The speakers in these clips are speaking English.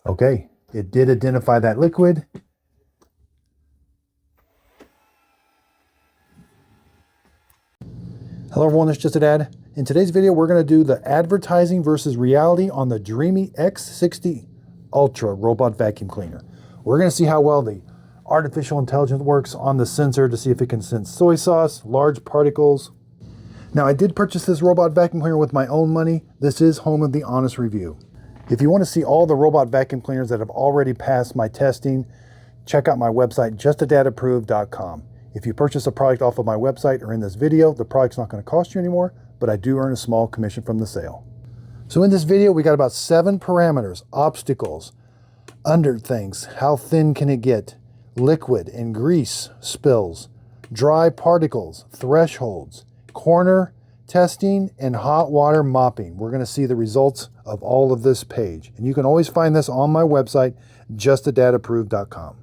Okay, it did identify that liquid. Hello everyone, it's just a dad. In today's video, we're going to do the advertising versus reality on the Dreame X60 Ultra robot vacuum cleaner. We're going to see how well the artificial intelligence works on the sensor to see if it can sense soy sauce, large particles. Now, I did purchase this robot vacuum cleaner with my own money. This is home of the honest review. If you want to see all the robot vacuum cleaners that have already passed my testing, check out my website, justadadapproved.com. If you purchase a product off of my website or in this video, the product's not going to cost you anymore, but I do earn a small commission from the sale. So in this video, we got about 7 parameters: obstacles, under things, how thin can it get, liquid and grease spills, dry particles, thresholds, corner testing, and hot water mopping. We're going to see the results of all of this page. And you can always find this on my website, justadadapproved.com.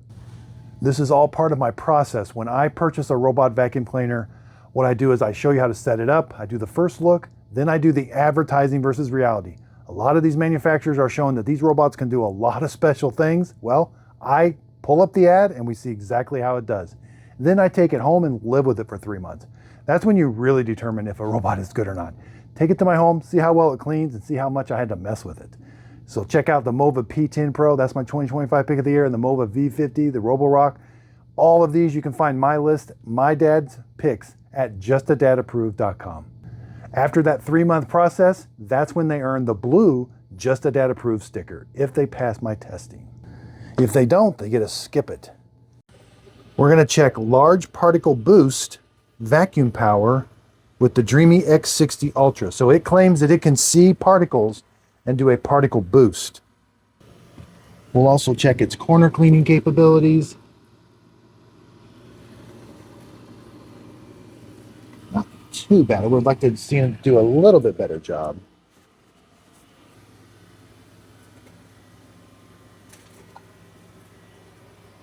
This is all part of my process. When I purchase a robot vacuum cleaner, what I do is I show you how to set it up. I do the first look, then I do the advertising versus reality. A lot of these manufacturers are showing that these robots can do a lot of special things. Well, I pull up the ad and we see exactly how it does. Then I take it home and live with it for 3 months. That's when you really determine if a robot is good or not. Take it to my home, see how well it cleans, and see how much I had to mess with it. So check out the Mova P10 Pro, that's my 2025 pick of the year, and the Mova V50, the Roborock. All of these, you can find my list, my dad's picks, at justadadapproved.com. After that 3-month process, that's when they earn the blue Just a Dad Approved sticker, if they pass my testing. If they don't, they get to skip it. We're going to check large particle boost vacuum power with the Dreame X60 Ultra. So it claims that it can see particles and do a particle boost. We'll also check its corner cleaning capabilities. Not too bad. I would like to see it do a little bit better job.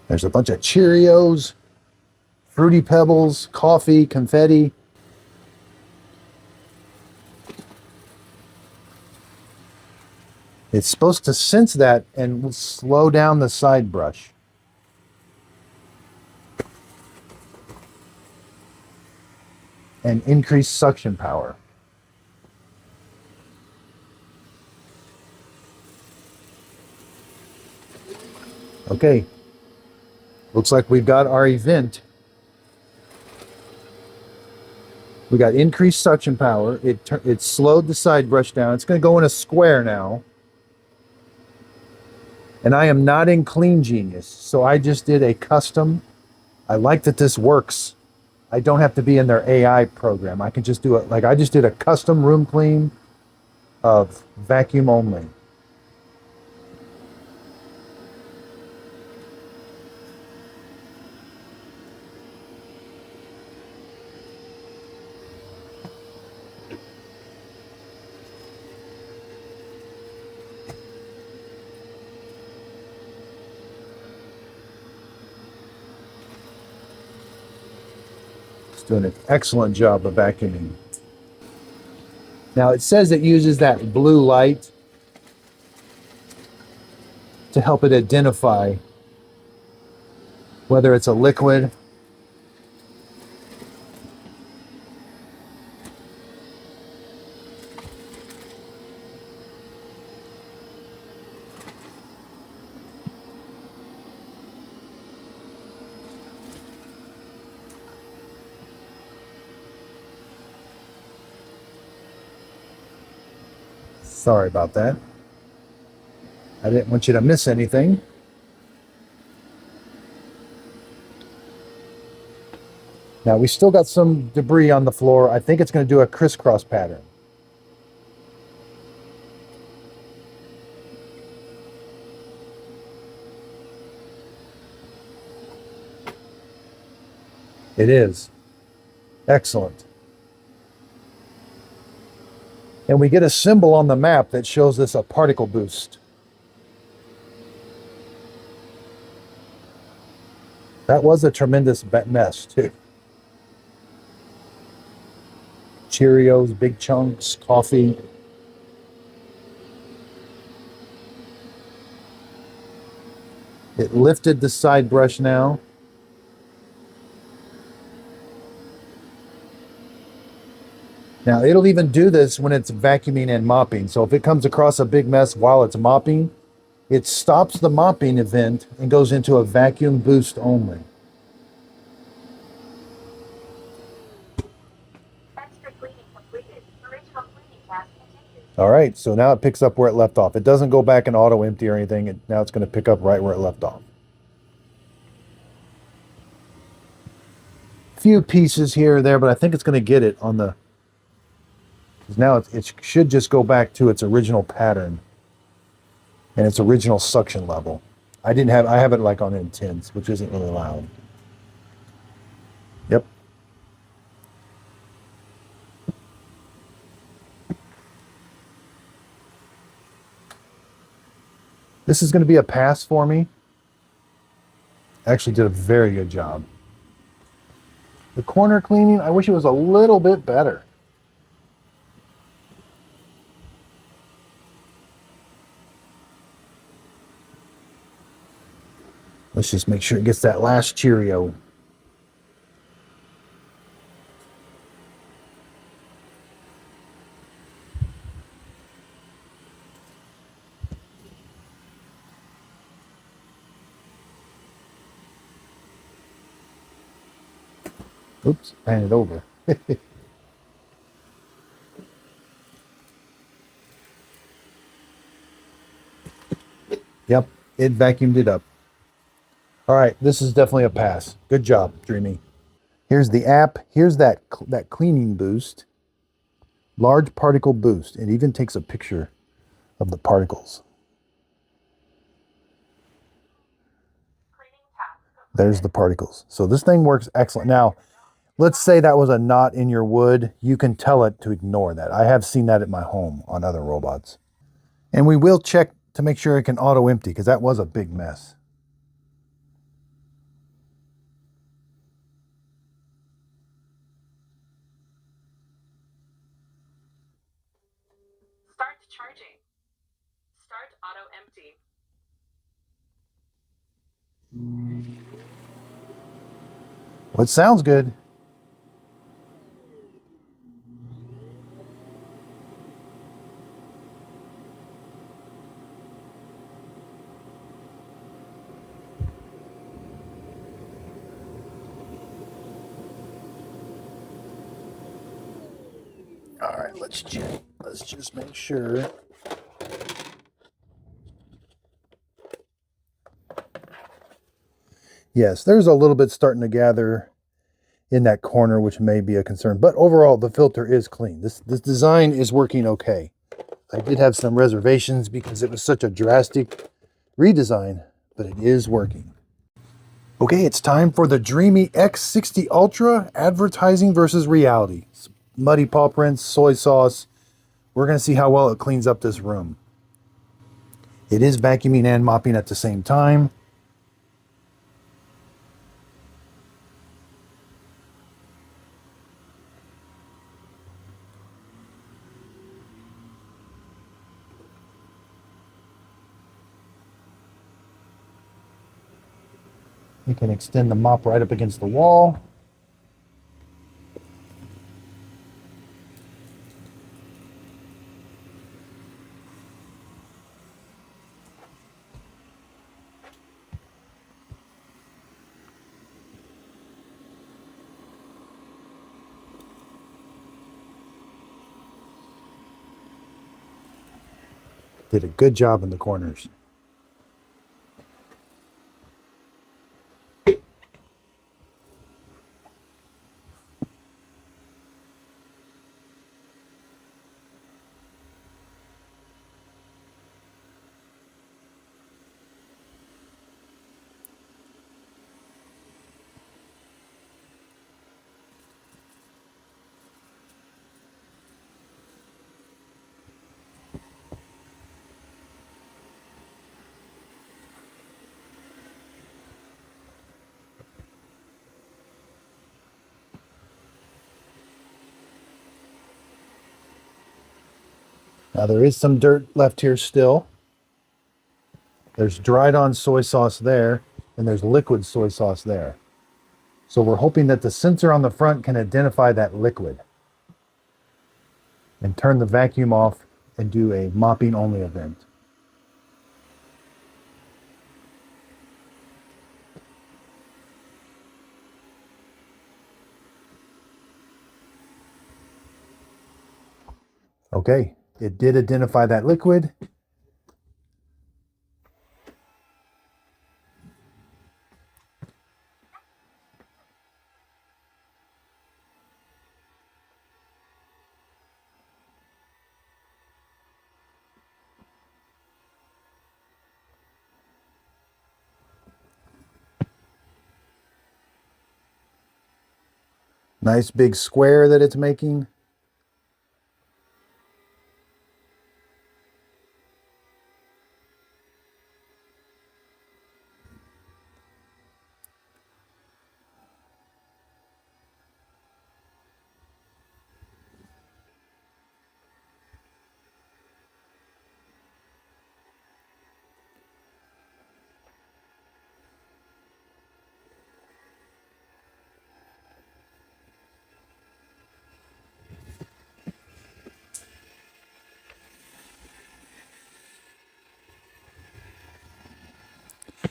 There's a bunch of Cheerios, Fruity Pebbles, coffee, confetti. It's supposed to sense that and slow down the side brush. And increase suction power. Okay, looks like we've got our event. We got increased suction power. It slowed the side brush down. It's going to go in a square now. And I am not in Clean Genius, so I just did a custom. I like that this works. I don't have to be in their AI program. I can just do it. Like I just did a custom room clean of vacuum only. Doing an excellent job of vacuuming. Now it says it uses that blue light to help it identify whether it's a liquid Sorry about that. I didn't want you to miss anything. Now we still got some debris on the floor. I think it's going to do a crisscross pattern. It is. Excellent. And we get a symbol on the map that shows us a particle boost. That was a tremendous mess, too. Cheerios, big chunks, coffee. It lifted the side brush now. Now it'll even do this when it's vacuuming and mopping. So if it comes across a big mess while it's mopping, it stops the mopping event and goes into a vacuum boost only. Extra cleaning completed. Original cleaning task continues. All right, so now it picks up where it left off. It doesn't go back and auto empty or anything. Now it's going to pick up right where it left off. Few pieces here or there, but I think it's going to get it on the. Now it should just go back to its original pattern and its original suction level. I have it like on intense, which isn't really loud. Yep. This is going to be a pass for me. Actually did a very good job. The corner cleaning, I wish it was a little bit better. Let's just make sure it gets that last Cheerio. Oops, pan it over. Yep, it vacuumed it up. All right, this is definitely a pass. Good job, Dreame. Here's the app. Here's that cleaning boost. Large particle boost. It even takes a picture of the particles. There's the particles. So this thing works excellent. Now, let's say that was a knot in your wood. You can tell it to ignore that. I have seen that at my home on other robots. And we will check to make sure it can auto empty because that was a big mess. Start charging. Start auto empty. Well, it sounds good. All right, let's check. Let's just make sure. Yes, there's a little bit starting to gather in that corner, which may be a concern. But overall, the filter is clean. This design is working okay. I did have some reservations because it was such a drastic redesign, but it is working. Okay, it's time for the Dreame X60 Ultra, advertising versus reality. Muddy paw prints, soy sauce. We're going to see how well it cleans up this room. It is vacuuming and mopping at the same time. You can extend the mop right up against the wall. Did a good job in the corners. Now there is some dirt left here still. There's dried on soy sauce there, and there's liquid soy sauce there. So we're hoping that the sensor on the front can identify that liquid and turn the vacuum off and do a mopping only event. Okay, it did identify that liquid. Nice big square that it's making.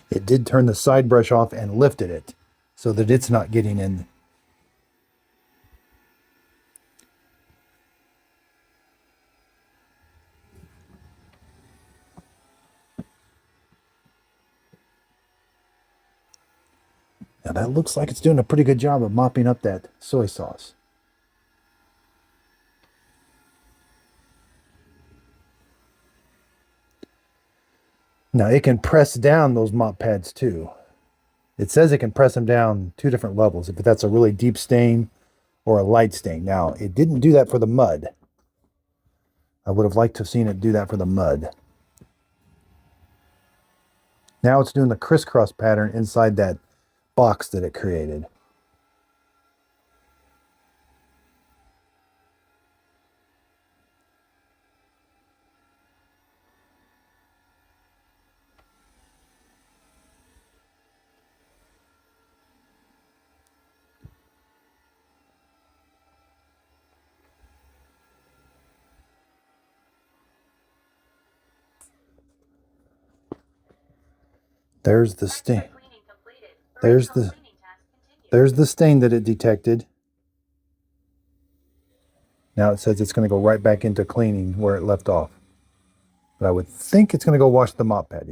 It did turn the side brush off and lifted it so that it's not getting in. Now that looks like it's doing a pretty good job of mopping up that soy sauce. Now it can press down those mop pads too. It says it can press them down 2 different levels, if that's a really deep stain or a light stain. Now, it didn't do that for the mud. I would have liked to have seen it do that for the mud. Now it's doing the crisscross pattern inside that box that it created. There's the stain. There's the stain that it detected. Now it says it's going to go right back into cleaning where it left off. But I would think it's going to go wash the mop pad.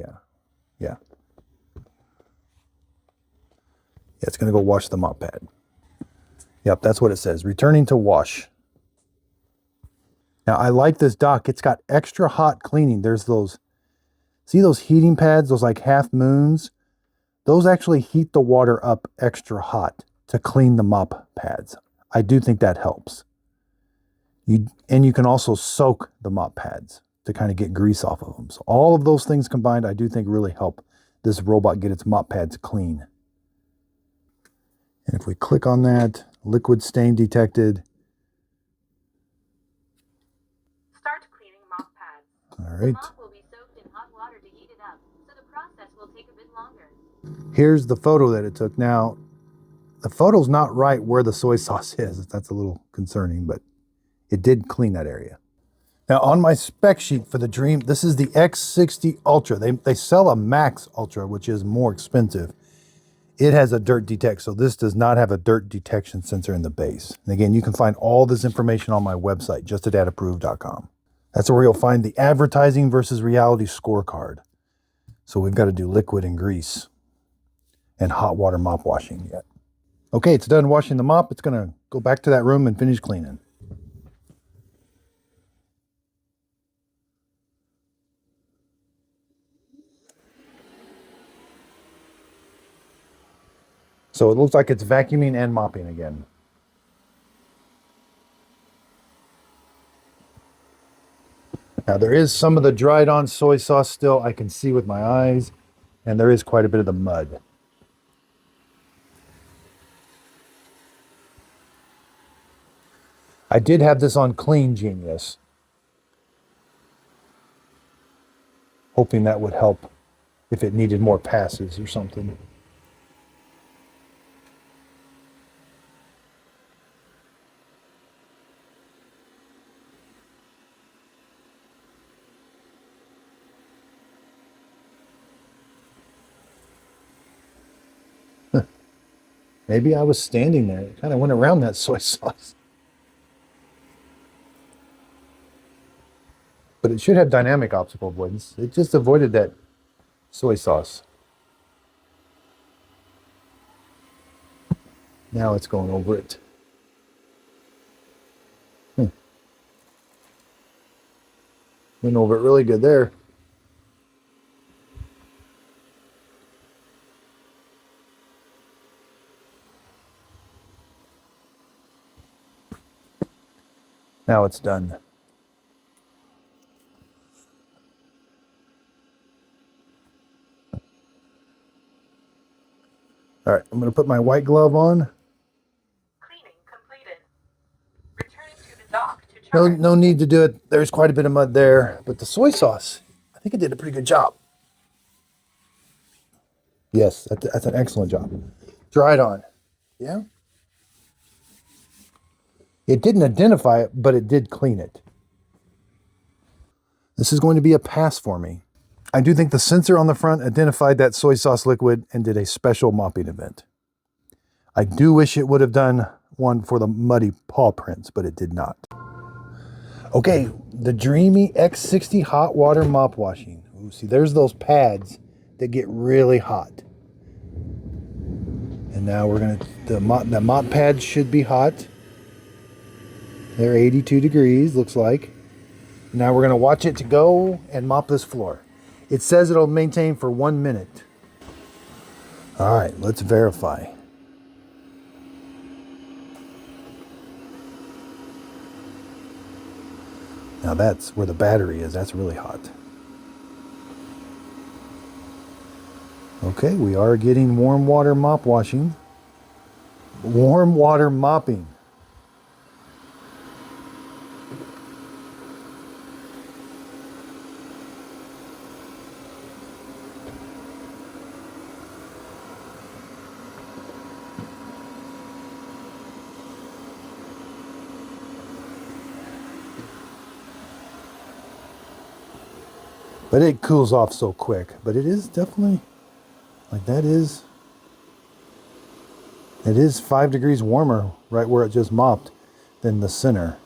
Yeah, it's going to go wash the mop pad. Yep, that's what it says. Returning to wash. Now I like this dock. It's got extra hot cleaning. There's those, see those heating pads, those like half moons? Those actually heat the water up extra hot to clean the mop pads. I do think that helps. And you can also soak the mop pads to kind of get grease off of them. So all of those things combined, I do think really help this robot get its mop pads clean. And if we click on that, liquid stain detected. Start cleaning mop pads. All right. The mop will be soaked in hot water to heat it up, so the process will take a bit longer. Here's the photo that it took. Now, the photo's not right where the soy sauce is. That's a little concerning, but it did clean that area. Now, on my spec sheet for the Dreame, this is the X60 Ultra. They sell a Max Ultra, which is more expensive. It has a dirt detect, so this does not have a dirt detection sensor in the base. And again, you can find all this information on my website, justadadapproved.com. That's where you'll find the advertising versus reality scorecard. So we've got to do liquid and grease and hot water mop washing yet. Okay, it's done washing the mop. It's going to go back to that room and finish cleaning. So it looks like it's vacuuming and mopping again. Now there is some of the dried on soy sauce still I can see with my eyes, and there is quite a bit of the mud. I did have this on Clean Genius, hoping that would help if it needed more passes or something. Maybe I was standing there. It kind of went around that soy sauce. But it should have dynamic obstacle avoidance. It just avoided that soy sauce. Now it's going over it. Went over it really good there. Now it's done. All right, I'm going to put my white glove on. Cleaning completed. Returning to the dock to charge. No need to do it. There's quite a bit of mud there, but the soy sauce, I think it did a pretty good job. Yes, that's an excellent job. Dry it on. Yeah. It didn't identify it, but it did clean it. This is going to be a pass for me. I do think the sensor on the front identified that soy sauce liquid and did a special mopping event. I do wish it would have done one for the muddy paw prints, but it did not. Okay, the Dreame X60 hot water mop washing. Ooh, see, there's those pads that get really hot. And now we're gonna, the mop pads should be hot. They're 82 degrees, looks like. Now we're gonna watch it to go and mop this floor. It says it'll maintain for 1 minute. All right, let's verify. Now that's where the battery is. That's really hot. Okay, we are getting warm water mop washing. Warm water mopping. But it cools off so quick. But it is definitely, like it is 5 degrees warmer right where it just mopped than the center.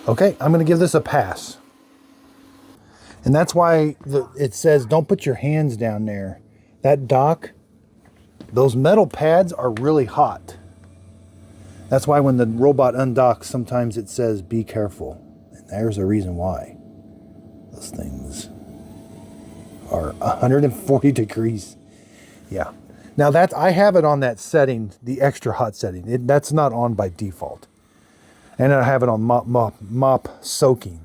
Okay, I'm going to give this a pass. And that's why it says don't put your hands down there. That dock, those metal pads are really hot. That's why when the robot undocks, sometimes it says, be careful. And there's a reason why. Those things are 140 degrees. Yeah. Now I have it on that setting, the extra hot setting. That's not on by default. And I have it on mop soaking.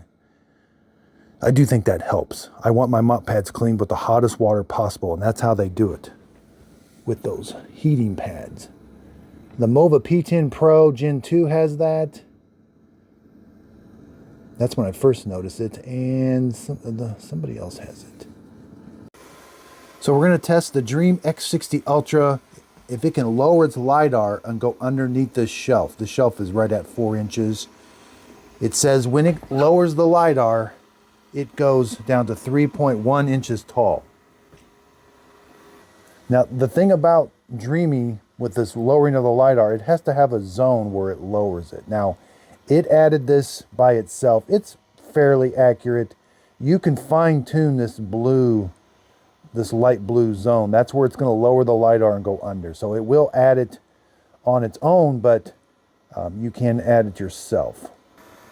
I do think that helps. I want my mop pads cleaned with the hottest water possible, and that's how they do it with those heating pads. The Mova P10 Pro Gen 2 has that. That's when I first noticed it, and somebody else has it. So we're going to test the Dreame X60 Ultra, if it can lower its LiDAR and go underneath this shelf. The shelf is right at 4 inches. It says when it lowers the LiDAR, it goes down to 3.1 inches tall. Now, the thing about Dreame with this lowering of the LiDAR, it has to have a zone where it lowers it. Now, it added this by itself. It's fairly accurate. You can fine tune this light blue zone. That's where it's going to lower the LiDAR and go under. So it will add it on its own, but you can add it yourself.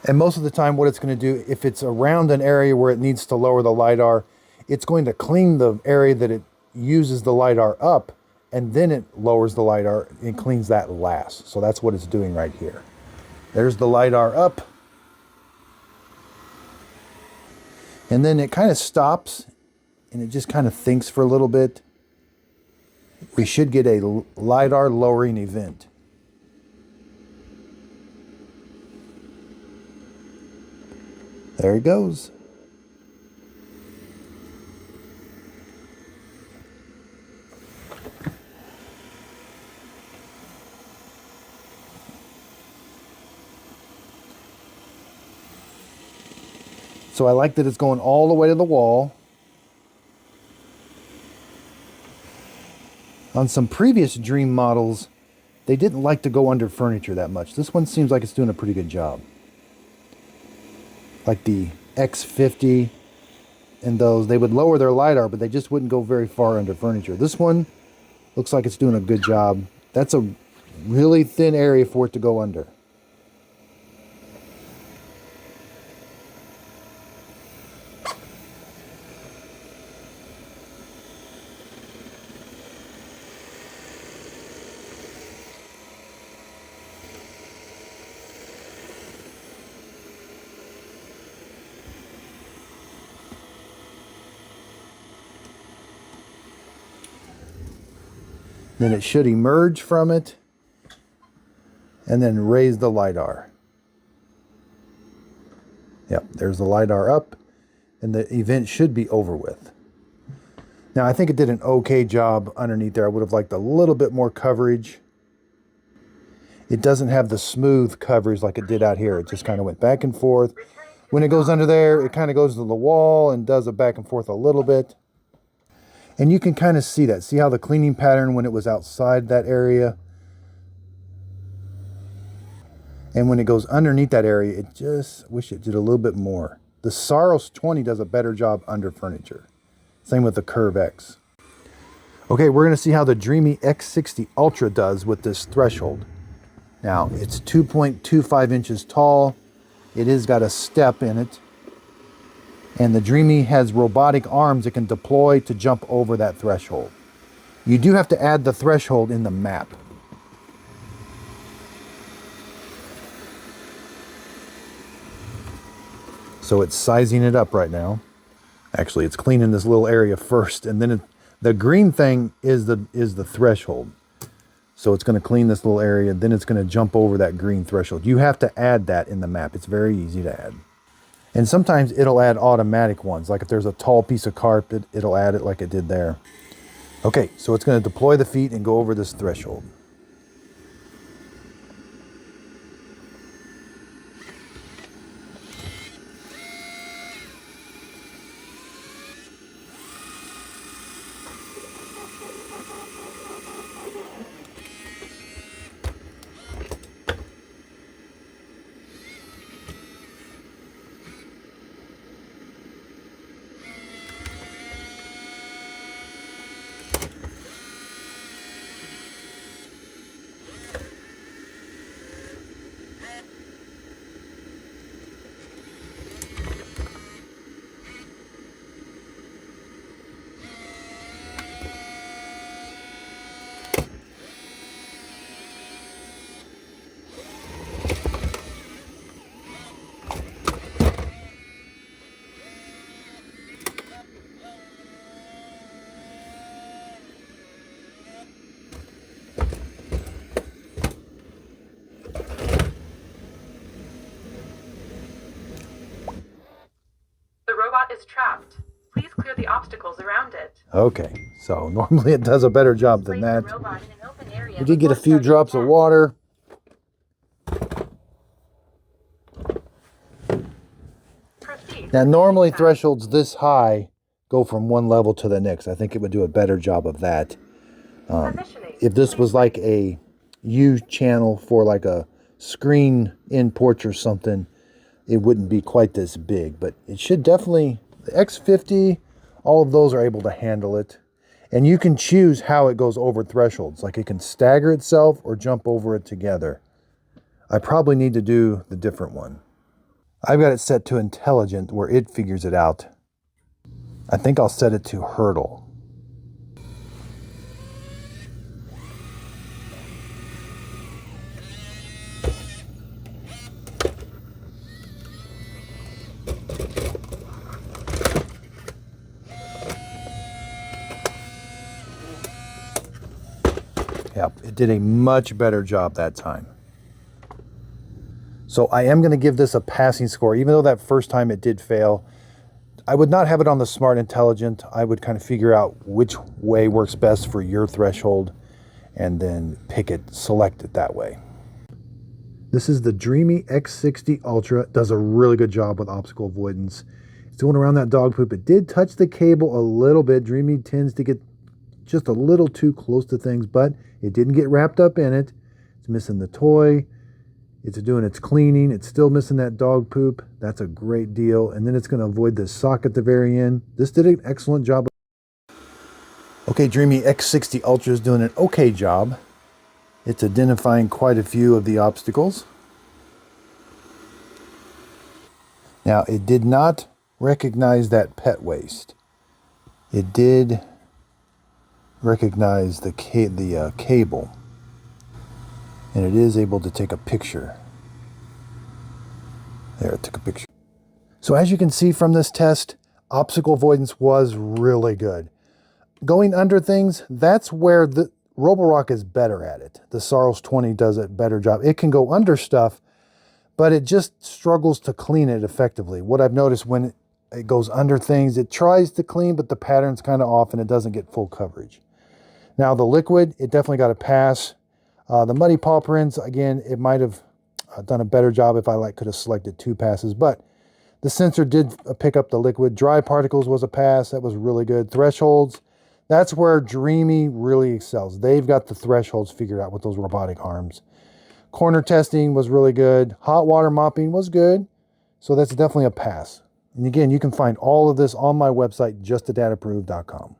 And most of the time what it's going to do, if it's around an area where it needs to lower the LiDAR, it's going to clean the area that it uses the LiDAR up, and then it lowers the LiDAR and cleans that last. So that's what it's doing right here. There's the LiDAR up. And then it kind of stops and it just kind of thinks for a little bit. We should get a LiDAR lowering event. There he goes. So I like that it's going all the way to the wall. On some previous Dreame models, they didn't like to go under furniture that much. This one seems like it's doing a pretty good job. Like the X50 and those, they would lower their LiDAR, but they just wouldn't go very far under furniture. This one looks like it's doing a good job. That's a really thin area for it to go under. Then it should emerge from it and then raise the LiDAR. Yep, there's the LiDAR up and the event should be over with. Now I think it did an okay job underneath there. I would have liked a little bit more coverage. It doesn't have the smooth coverage like it did out here. It just kind of went back and forth. When it goes under there, it kind of goes to the wall and does a back and forth a little bit. And you can kind of see that. See how the cleaning pattern when it was outside that area? And when it goes underneath that area, it just wish it did a little bit more. The Saros 20 does a better job under furniture. Same with the Curve X. Okay, we're going to see how the Dreame X60 Ultra does with this threshold. Now, it's 2.25 inches tall. It has got a step in it. And the Dreame has robotic arms it can deploy to jump over that threshold. You do have to add the threshold in the map. So it's sizing it up right now. Actually, it's cleaning this little area first, and then the green thing is the threshold. So it's going to clean this little area, then it's going to jump over that green threshold. You have to add that in the map. It's very easy to add. And sometimes it'll add automatic ones. Like if there's a tall piece of carpet, it'll add it like it did there. Okay, so it's going to deploy the feet and go over this threshold. Is trapped. Please clear the obstacles around it. Okay, so normally it does a better job than that. We did get a few drops of water. Now normally thresholds this high go from one level to the next. I think it would do a better job of that. If this was like a U channel for like a screen in porch or something, it wouldn't be quite this big, but it should definitely, the X50, all of those are able to handle it. And you can choose how it goes over thresholds. Like it can stagger itself or jump over it together. I probably need to do the different one. I've got it set to intelligent where it figures it out. I think I'll set it to hurdle. Yep, it did a much better job that time. So I am going to give this a passing score, even though that first time it did fail. I would not have it on the Smart Intelligent. I would kind of figure out which way works best for your threshold and then pick it, select it that way. This is the Dreame X60 Ultra. It does a really good job with obstacle avoidance. It's doing around that dog poop. It did touch the cable a little bit. Dreame tends to get just a little too close to things, but it didn't get wrapped up in it. It's missing the toy. It's doing its cleaning. It's still missing that dog poop. That's a great deal. And then it's going to avoid this sock at the very end. This did an excellent job. Okay, Dreame X60 Ultra is doing an okay job. It's identifying quite a few of the obstacles. Now, it did not recognize that pet waste. It did recognize the cable. And it is able to take a picture. There, it took a picture. So as you can see from this test, obstacle avoidance was really good. Going under things, that's where the Roborock is better at it. The Saros 20 does a better job. It can go under stuff, but it just struggles to clean it effectively. What I've noticed when it goes under things, it tries to clean, but the pattern's kind of off and it doesn't get full coverage. Now the liquid, it definitely got a pass. The muddy paw prints, again, it might have done a better job if I could have selected 2 passes, but the sensor did pick up the liquid. Dry particles was a pass. That was really good. Thresholds, that's where Dreame really excels. They've got the thresholds figured out with those robotic arms. Corner testing was really good. Hot water mopping was good. So that's definitely a pass. And again, you can find all of this on my website, justadatapproved.com.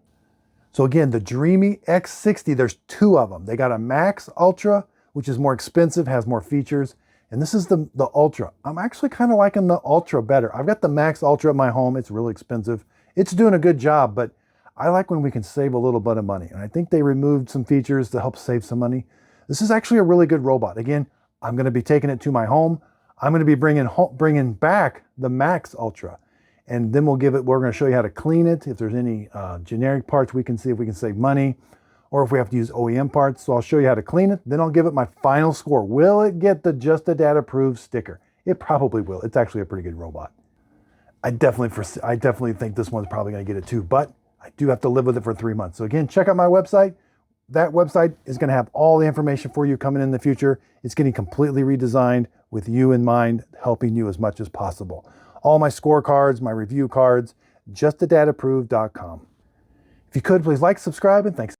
So again, the Dreame X60, there's 2 of them. They got a Max Ultra, which is more expensive, has more features. And this is the Ultra. I'm actually kind of liking the Ultra better. I've got the Max Ultra at my home. It's really expensive. It's doing a good job, but I like when we can save a little bit of money. And I think they removed some features to help save some money. This is actually a really good robot. Again, I'm going to be taking it to my home. I'm going to be bringing back the Max Ultra. And then we're going to show you how to clean it. If there's any generic parts, we can see if we can save money or if we have to use OEM parts. So I'll show you how to clean it. Then I'll give it my final score. Will it get the Just a Data Approved sticker? It probably will. It's actually a pretty good robot. I definitely think this one's probably going to get it too, but I do have to live with it for 3 months. So again, check out my website. That website is going to have all the information for you coming in the future. It's getting completely redesigned with you in mind, helping you as much as possible. All my scorecards, my review cards, justadatapproved.com. If you could, please like, subscribe, and thanks.